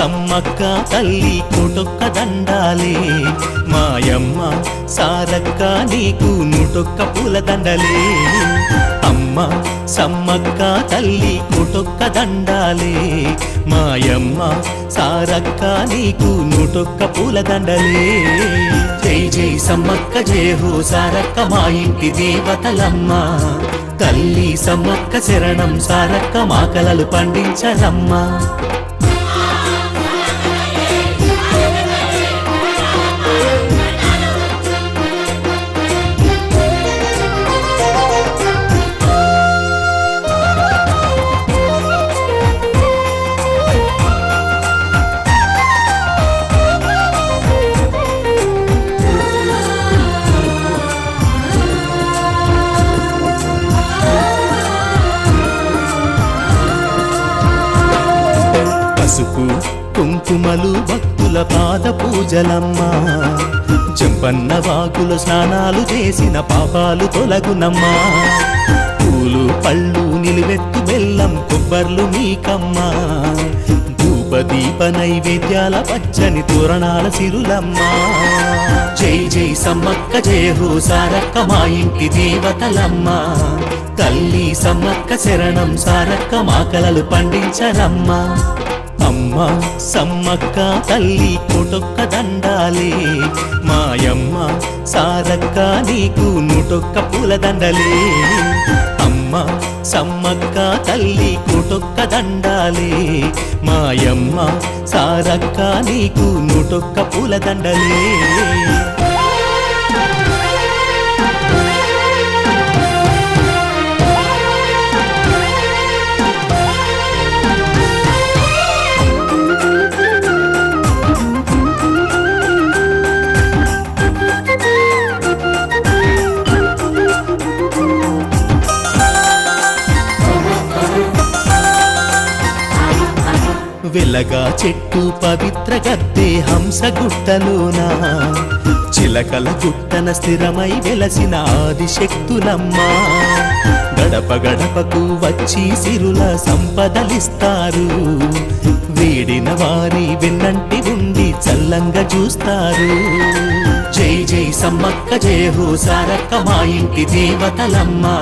సమ్మక్క తల్లి కోటొక్క దండాలే మాయమ్మ సారక్క నీకు నూటొక్క పూల దండలే అమ్మ సమ్మక్క తల్లి కోటొక్క దండాలే మాయమ్మ సారక్క నీకు నూటొక్క పూల దండలే జై జై సమ్మక్క జయ హో సారక్క మా ఇంటి దేవతలమ్మ తల్లి సమ్మక్క శరణం సారక్క మా కలలు పండించరమ్మా పసుపు కుంకుమలు భక్తుల పాద పూజలమ్మా చెంపన్న వాకుల స్నానాలు చేసిన పాపాలు తొలగునమ్మా పూలు పళ్ళు నిలువెత్తు బెల్లం కొబ్బర్లు మీకమ్మా ధూపదీప నైవేద్యాల పచ్చని తోరణాల సిరులమ్మా జై జై సమ్మక్క జయ హో సారక్క మా ఇంటి దేవతలమ్మా తల్లి సమ్మక్క శరణం సారక్క మా కలలు పండించరమ్మా అమ్మ సమ్మక్క తల్లి కోటొక్క దండాలే మాయమ్మ సారక్క నీకు నూటొక్క పూల దండలే అమ్మ సమ్మక్క తల్లి కోటొక్క దండాలే మాయమ్మ సారక్క నీకు నూటొక్క పూల దండలే వెలగా చెట్టు పవిత్ర గద్దె హంస గుట్టలోనా చిలకల గుట్టన స్థిరమై వెలసిన ఆదిశక్తులమ్మా గడప గడపకు వచ్చి సిరుల సంపదలిస్తారు వేడిన వారి వెన్నంటి ఉండి చల్లంగా చూస్తారు జై జై సమ్మక్క జయ హో సారక్క మా ఇంటి దేవతలమ్మా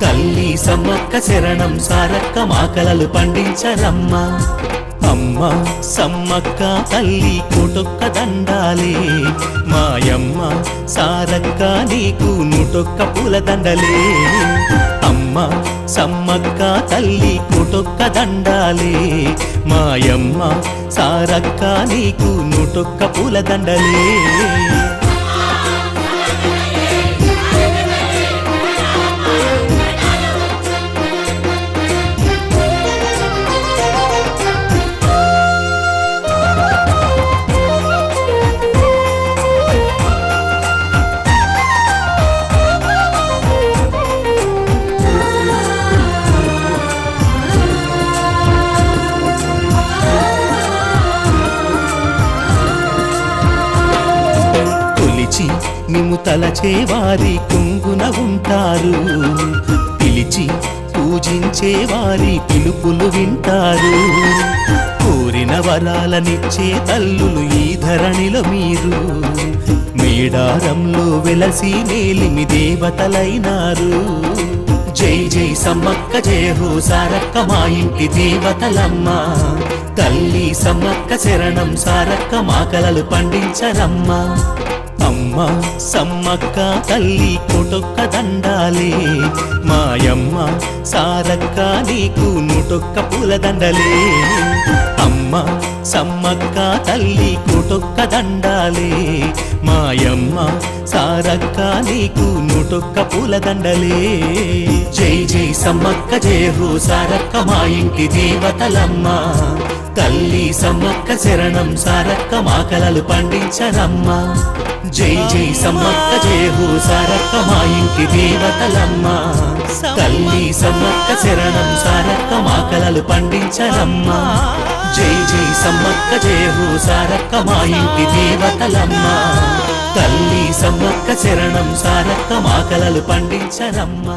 తల్లి సమ్మక్క శరణం సారక్క మా కలలు పండించరమ్మా అమ్మ సమ్మక్క తల్లి కోటొక్క దండాలే మాయమ్మ సారక్క నీకు నూటొక్క పూల దండలే అమ్మ సమ్మక్క తల్లి కోటొక్క దండాలే మాయమ్మ సారక్క నీకు నూటొక్క పూల దండలే నిము తలచే వారి కుంగున ఉంటారు పిలిచి పూజించే వారి పిలుపులు వింటారు కోరిన వరాలనిచ్చే తల్లులు ఈ ధరణిలో మీరు మేడారంలో వెలసి నేలిమి దేవతలైనారు జై జై సమ్మక్క జయ హో సారక్క మా ఇంటి దేవతలమ్మా తల్లి సమ్మక్క శరణం సారక్క మా కలలు పండించరమ్మా అమ్మ సమ్మక్క తల్లి కోటొక్క దండాలే మాయమ్మ సారక్క నీకు నూటొక్క పూల దండలే అమ్మ సమ్మక్క తల్లి కోటొక్క దండాలే మాయమ్మ సారక్క నీకు నూటొక్క పూల దండలే జై జై సమ్మక్క జయ హో సారక్క మా ఇంటి దేవతలమ్మా తల్లి సమ్మక్క శరణం సారక్క మా కలలు పండించరమ్మా జై జై సమ్మక్క జయ హో సారక్క మా ఇంటి దేవతలమ్మా తల్లి సమ్మక్క శరణం సారక్క మా కలలు పండించరమ్మా జై జై సమ్మక్క జయ హో సారక్క మా ఇంటి దేవతలమ్మా తల్లి సమ్మక్క శరణం సారక్క మా కలలు పండించరమ్మా।